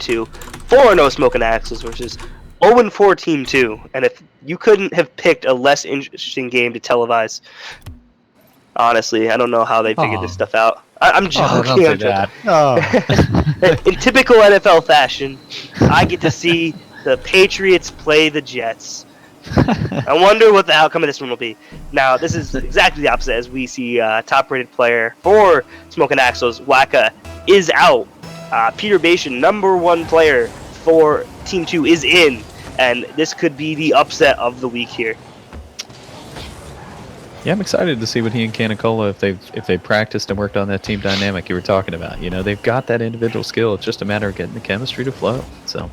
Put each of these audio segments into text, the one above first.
2, 4-0 Smokin Axles versus 0-4 Team 2. And if you couldn't have picked a less interesting game to televise, honestly, I don't know how they figured this stuff out. I'm joking. Don't say that. In typical NFL fashion, I get to see the Patriots play the Jets. I wonder what the outcome of this one will be. Now, this is exactly the opposite as we see top-rated player for Smokin Axles, Waka, is out. Peter Bation, #1 player for Team 2, is in. And this could be the upset of the week here. Yeah, I'm excited to see what he and Canicola, if they practiced and worked on that team dynamic you were talking about. You know, they've got that individual skill. It's just a matter of getting the chemistry to flow. So.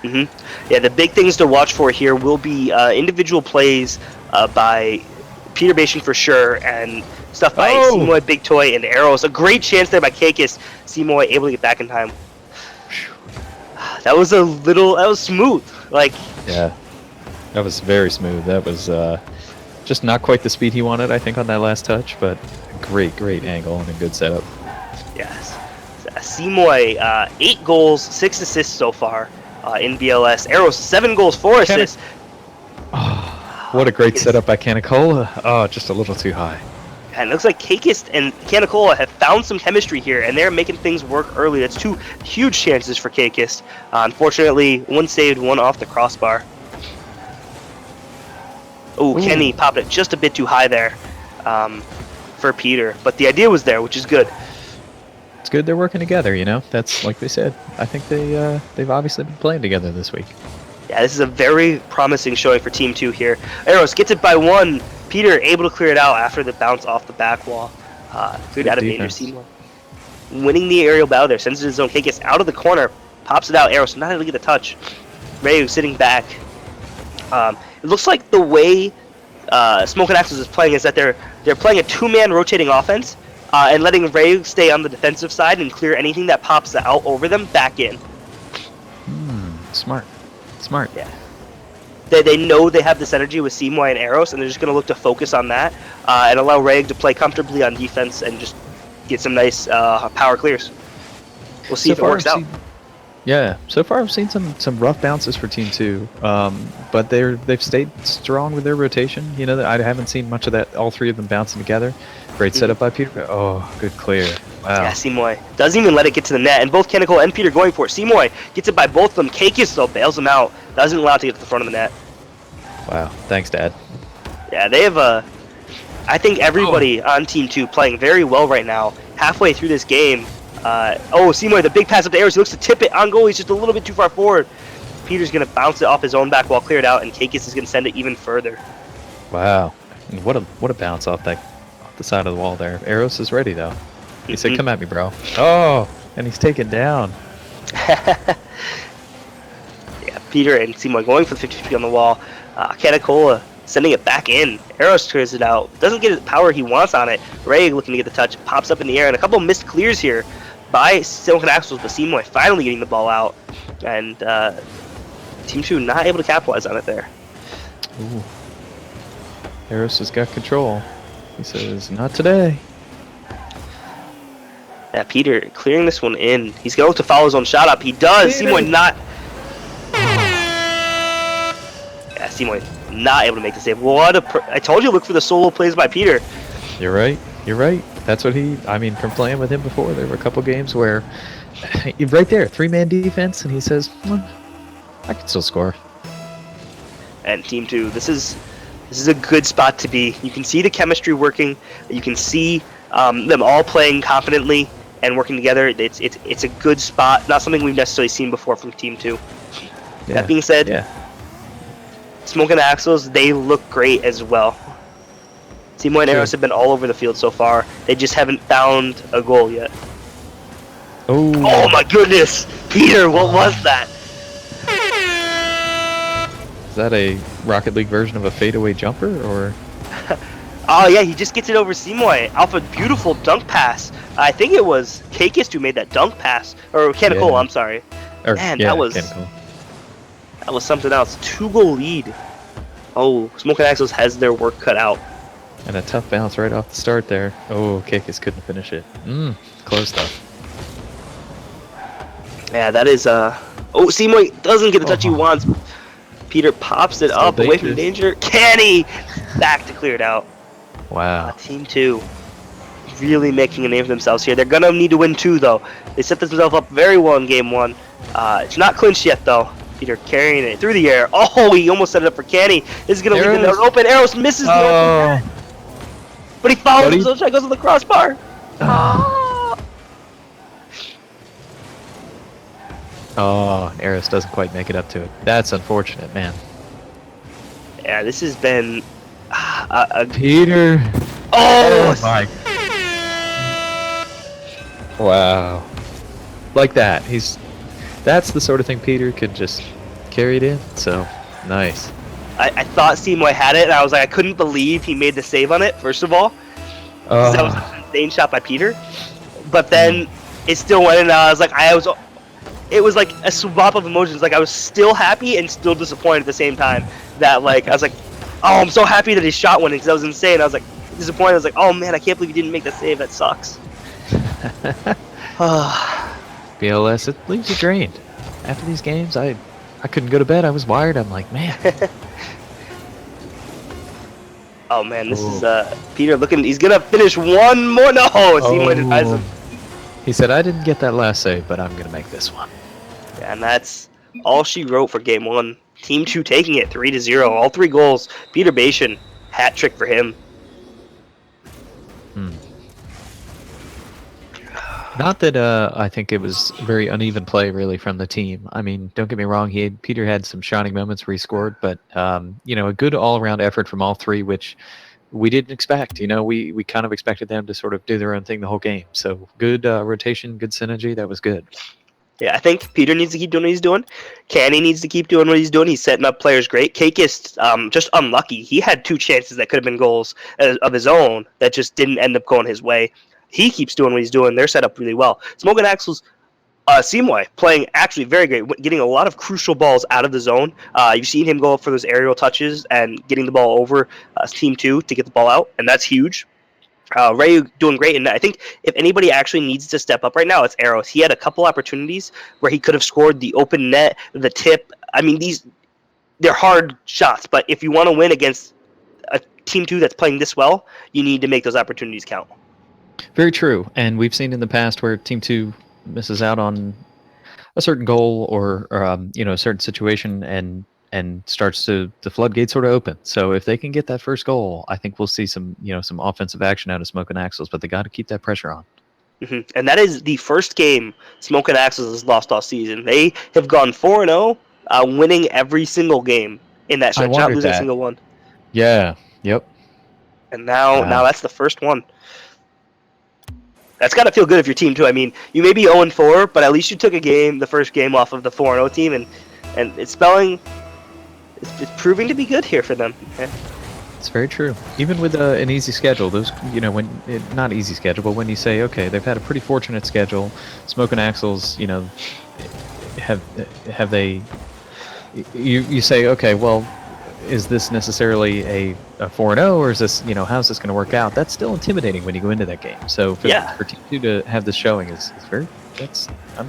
Yeah, the big things to watch for here will be individual plays by Peter Bation for sure, and stuff by Simoy, Big Toy, and Arrows. A great chance there by Kakis. Simoy able to get back in time. That was smooth. Yeah, that was very smooth. That was just not quite the speed he wanted, I think, on that last touch, but a great angle and a good setup. Yes. Simoy, 8 goals, 6 assists so far. In BLS. Arrows, 7 goals, 4 assists. What a great setup by Canicola. Oh, just a little too high. And it looks like Kakis and Canicola have found some chemistry here, and they're making things work early. That's 2 huge chances for Kakis. Unfortunately, 1 saved, 1 off the crossbar. Oh, Kenny popped it just a bit too high there for Peter, but the idea was there, which is good. It's good they're working together, you know. That's like they said. I think they've obviously been playing together this week. Yeah, this is a very promising showing for Team 2 here. Arrows gets it by 1. Peter able to clear it out after the bounce off the back wall. Cleared out of danger. Seymour winning the aerial battle there. Sends it to his zone. K gets out of the corner. Pops it out. Arrows not able to get a touch. Rayu sitting back. It looks like the way Smokin Axles is playing is that they're playing a 2-man rotating offense. And letting Ray stay on the defensive side and clear anything that pops out over them back in. Smart. Yeah. They know they have this energy with Seymour and Arrows, and they're just going to look to focus on that and allow Ray to play comfortably on defense and just get some nice power clears. We'll see if it works out. Yeah, so far I've seen some rough bounces for Team 2, but they've stayed strong with their rotation. You know, I haven't seen much of that. All 3 of them bouncing together. Great setup by Peter. Oh, good clear. Wow. Yeah, Seymour doesn't even let it get to the net, and both Canicola and Peter going for it. Seymour gets it by both of them. Kakis though bails him out. Doesn't allow it to get to the front of the net. Wow, thanks, Dad. Yeah, they have I think everybody on Team 2 playing very well right now. Halfway through this game. Seymour, the big pass up to Arrows. He looks to tip it on goal. He's just a little bit too far forward. Peter's going to bounce it off his own back wall, clear it out, and Kakis is going to send it even further. Wow. And what a bounce off the side of the wall there. Arrows is ready, though. He said, come at me, bro. Oh, and he's taken down. Yeah, Peter and Seymour going for the 50-50 on the wall. Canicola sending it back in. Arrows clears it out. Doesn't get the power he wants on it. Ray looking to get the touch. Pops up in the air. And a couple missed clears here by Smokin Axles, but Seymour finally getting the ball out. And Team 2 not able to capitalize on it there. Ooh. Arrows has got control. He says, not today. Yeah, Peter clearing this one in. He's going to follow his own shot up. He does. Seymour not. Yeah, Seymour not able to make the save. I told you, look for the solo plays by Peter. You're right. That's what from playing with him before, there were a couple games where, right there, 3-man defense, and he says, well, I can still score. And Team 2, this is a good spot to be. You can see the chemistry working. You can see them all playing confidently and working together. It's a good spot. Not something we've necessarily seen before from Team 2. Yeah. That being said, Smokin Axles, they look great as well. Seymour and Arrows have been all over the field so far. They just haven't found a goal yet. Oh my goodness! Peter, what was that? Is that a Rocket League version of a fadeaway jumper, or? Oh yeah, he just gets it over Seymour off a beautiful dunk pass. I think it was Kakis who made that dunk pass, or Canicola. I'm sorry. That was something else. 2-goal lead. Oh, Smokin Axles has their work cut out. And a tough bounce right off the start there. Oh, Kakis couldn't finish it. Close though. Yeah, that is Oh, Seymour doesn't get the touch he Oh, wants. Peter pops it still up away from dangerous. danger. Kenny back to clear it out. Wow. Team 2 really making a name for themselves here. They're going to need to win 2, though. They set themselves up very well in game 1. It's not clinched yet, though. Peter carrying it through the air. Oh, he almost set it up for Kenny. This is going to lead them to an open. Arrows misses the open net. But he follows him, so try goes to the crossbar. Oh, Eris doesn't quite make it up to it. That's unfortunate, man. Yeah, this has been Peter. Oh my. Wow. Like that. That's the sort of thing Peter could just carry it in. So, nice. I thought Seymour had it, and I was like, I couldn't believe he made the save on it, first of all. That was an insane shot by Peter. But then it still went, and I was like, it was like a swap of emotions. Like, I was still happy and still disappointed at the same time. That, like, I was like, oh, I'm so happy that his shot went in, because that was insane. I was like, disappointed. I was like, oh man, I can't believe he didn't make the save. That sucks. BLS, it leaves you drained. After these games, I couldn't go to bed. I was wired. I'm like, man. Oh man, this is Peter looking. He's gonna finish one more. No, Seymour denies him. He said, I didn't get that last save, but I'm gonna make this one. Yeah, and that's all she wrote for game 1. Team 2 taking it 3-0. All 3 goals. Peter Bation, hat trick for him. Not that I think it was very uneven play really from the team. I mean, don't get me wrong, Peter had some shining moments where he scored, but you know, a good all-around effort from all 3, which we didn't expect. You know, we kind of expected them to sort of do their own thing the whole game. So good rotation, good synergy. That was good. Yeah, I think Peter needs to keep doing what he's doing. Canny needs to keep doing what he's doing. He's setting up players great. Cake is just unlucky. He had 2 chances that could have been goals of his own that just didn't end up going his way. He keeps doing what he's doing. They're set up really well. Smokin Axel's Seymour playing actually very great, getting a lot of crucial balls out of the zone. You've seen him go up for those aerial touches and getting the ball over Team 2 to get the ball out, and that's huge. Ray doing great, and I think if anybody actually needs to step up right now, it's Arrows. He had a couple opportunities where he could have scored the open net, the tip. I mean, they're hard shots, but if you want to win against a Team 2 that's playing this well, you need to make those opportunities count. Very true, and we've seen in the past where Team 2 misses out on a certain goal or you know, a certain situation and starts to the floodgates sort of open. So if they can get that first goal, I think we'll see some offensive action out of Smokin Axles, but they got to keep that pressure on. And that is the first game Smokin Axles has lost all season. They have gone 4-0, winning every single game in that stretch, not losing a single one. Yeah. Yep. And now that's the first one. That's got to feel good if your team too. I mean, you may be 0-4, but at least you took the first game off of the 4-0 team, and it's proving to be good here for them. Yeah. It's very true. Even with an easy schedule, those not easy schedule, but when you say, okay, they've had a pretty fortunate schedule, Smokin Axles, have they? You say, okay, well, is this necessarily a 4-0, or is this, how's this going to work out? That's still intimidating when you go into that game. So for Team 2 to have this showing is very.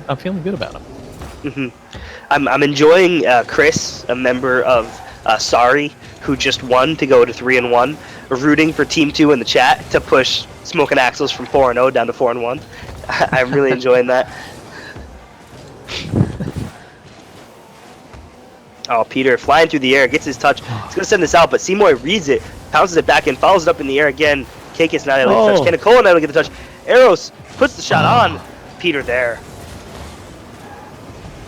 I'm feeling good about them. Mm-hmm. I'm enjoying Chris, a member of Sorry, who just won to go to 3-1, rooting for Team 2 in the chat to push Smokin Axles from 4-0 down to 4-1. I'm really enjoying that. Oh, Peter flying through the air, gets his touch. He's going to send this out, but Seymour reads it, pounces it back in, follows it up in the air again. Kakis not able to get the touch. Canicola not able to get the touch. Eros puts the shot on. Peter there.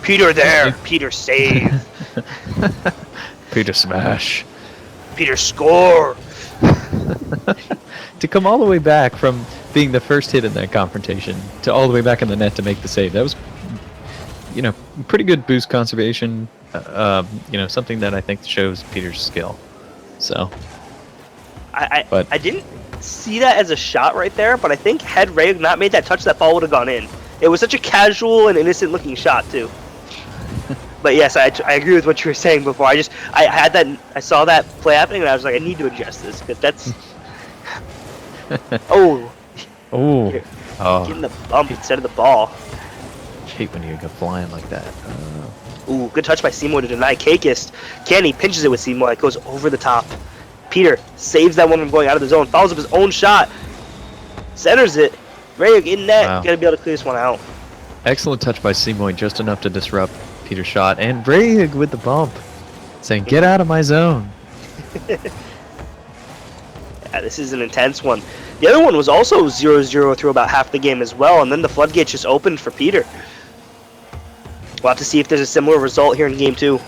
Peter save. Peter smash. Peter score. To come all the way back from being the first hit in that confrontation to all the way back in the net to make the save, that was, pretty good boost conservation. Something that I think shows Peter's skill. So, I didn't see that as a shot right there, but I think had Ray not made that touch, that ball would have gone in. It was such a casual and innocent looking shot too. But yes, I agree with what you were saying before. I saw that play happening, and I was like, I need to adjust this because that's. Getting the bump instead of the ball. hate when you go flying like that. Ooh, good touch by Seymour to deny Kakist. Kenny pinches it with Seymour. It goes over the top. Peter saves that one from going out of the zone. Follows up his own shot. Centers it. Rayuk in net. Wow. Gonna be able to clear this one out. Excellent touch by Seymour, just enough to disrupt Peter's shot. And Brayig with the bump, saying, "Get out of my zone." Yeah, this is an intense one. The other one was also 0-0 through about half the game as well, and then the floodgates just opened for Peter. We'll have to see if there's a similar result here in game 2.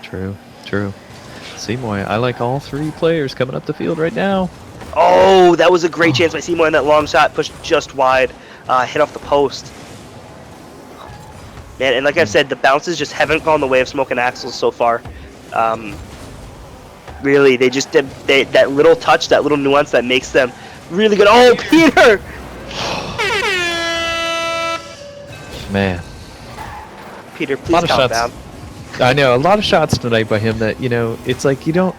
True, true. Seymour, I like all 3 players coming up the field right now. Oh, that was a great chance by Seymour in that long shot, pushed just wide, hit off the post. Man, and like I've said, the bounces just haven't gone the way of Smokin Axles so far. Really, they just did that little touch, that little nuance that makes them really good. Oh, Peter! Man. Peter, please calm down. I know, a lot of shots tonight by him that, it's like you're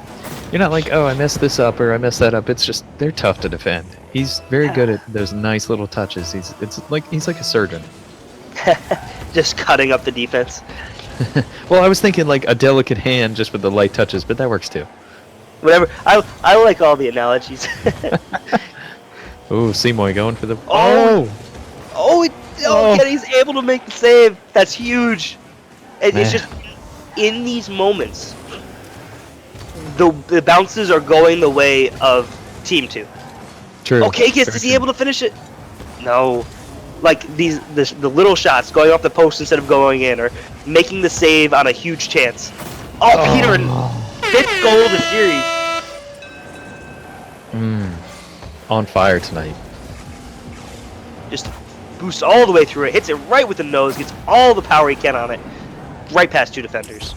not like, oh, I messed this up or I messed that up. It's just, they're tough to defend. He's very good at those nice little touches. He's like a surgeon. Just cutting up the defense. Well, I was thinking like a delicate hand just with the light touches, but that works too. Whatever. I like all the analogies. Ooh, Seymour going for the... Oh, Kenny's able to make the save. That's huge. It's just in these moments, the bounces are going the way of Team 2. True. Okay, is he able to finish it? No. Like the little shots going off the post instead of going in, or making the save on a huge chance. Oh, Peter, 5th goal of the series. On fire tonight. Just boosts all the way through it, hits it right with the nose, gets all the power he can on it, right past 2 defenders.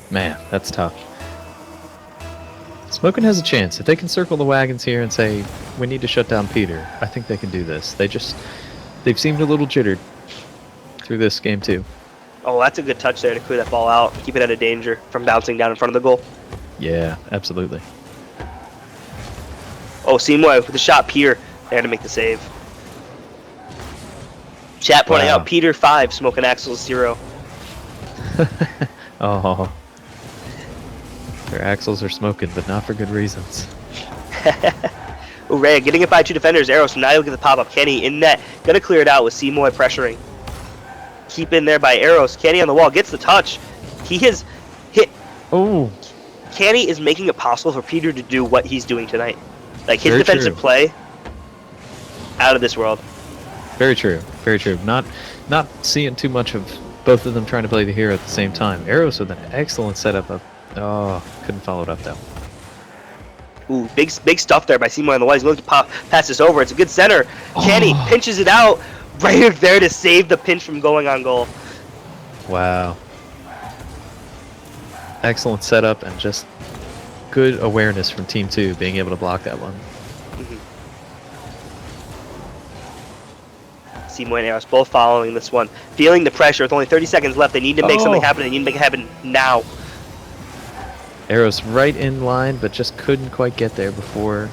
Man, that's tough. Smokin has a chance. If they can circle the wagons here and say, we need to shut down Peter, I think they can do this. They've seemed a little jittered through this game too. Oh, that's a good touch there to clear that ball out, keep it out of danger from bouncing down in front of the goal. Yeah, absolutely. Oh, Seymour with the shot, Peter there to make the save. Chat pointing out Peter 5, Smokin Axles 0. Oh. Their axles are smoking, but not for good reasons. Oh, Ray getting it by 2 defenders. Eros, now he'll get the pop-up. Kenny in net. Gonna clear it out with Seymour pressuring. Keep in there by Eros. Kenny on the wall. Gets the touch. He has hit. Oh. Kenny is making it possible for Peter to do what he's doing tonight. Like, his Very defensive true. play, out of this world. Very true. Very true. Not seeing too much of both of them trying to play the hero at the same time. Eros with an excellent setup of... Oh, couldn't follow it up though. Ooh, big stuff there by Seymour on the wall. He's looking to pass this over. It's a good center. Kenny pinches it out. Right there to save the pinch from going on goal. Wow. Excellent setup and just good awareness from Team 2 being able to block that one. Seymour and Eros both following this one. Feeling the pressure with only 30 seconds left. They need to make something happen. They need to make it happen now. Eros right in line, but just couldn't quite get there before...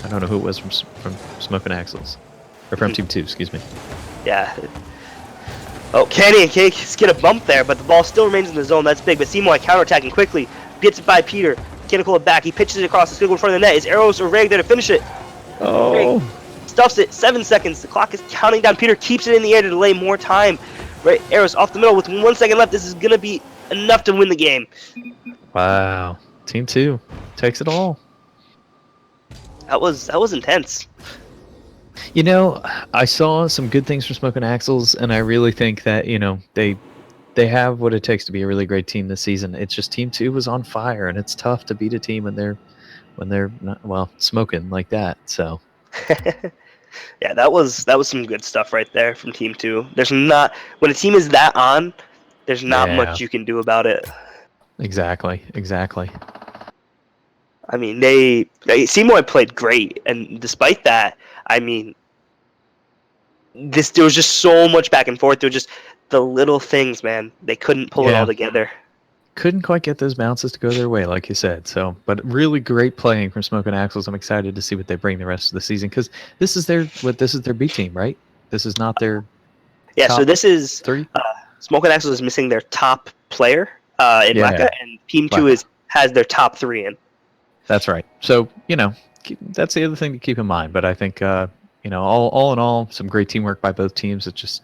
I don't know who it was from Smokin Axles. Or from Team 2, excuse me. Yeah. Oh, Kenny and Cake get a bump there, but the ball still remains in the zone. That's big, but Seymour counterattacking quickly. Gets it by Peter. Can't pull it back. He pitches it across the field in front of the net. Is Eros or Reg there to finish it? Oh. Reg stuffs it. 7 seconds. The clock is counting down. Peter keeps it in the air to delay more time. Right, Eros off the middle with 1 second left. This is going to be enough to win the game. Wow. Team 2 takes it all. That was intense. You know, I saw some good things from Smokin Axles, and I really think that, they have what it takes to be a really great team this season. It's just Team 2 was on fire, and it's tough to beat a team when they're not, well, smoking like that. So yeah, that was some good stuff right there from Team 2. There's not, when a team is that on, there's not much you can do about it. Exactly. I mean, Seymour played great, and despite that, I mean, there was just so much back and forth. There were just the little things, man. They couldn't pull it all together. Couldn't quite get those bounces to go their way, like you said. So, but really great playing from Smokin Axles. I'm excited to see what they bring the rest of the season, because this is their B team, right? This is not their Yeah, so top this is 3. Smokin Axles is missing their top player in Yeah, Mecca, and Team Two Mecca. has their top 3 in. That's right. So that's the other thing to keep in mind. But I think all in all, some great teamwork by both teams. It just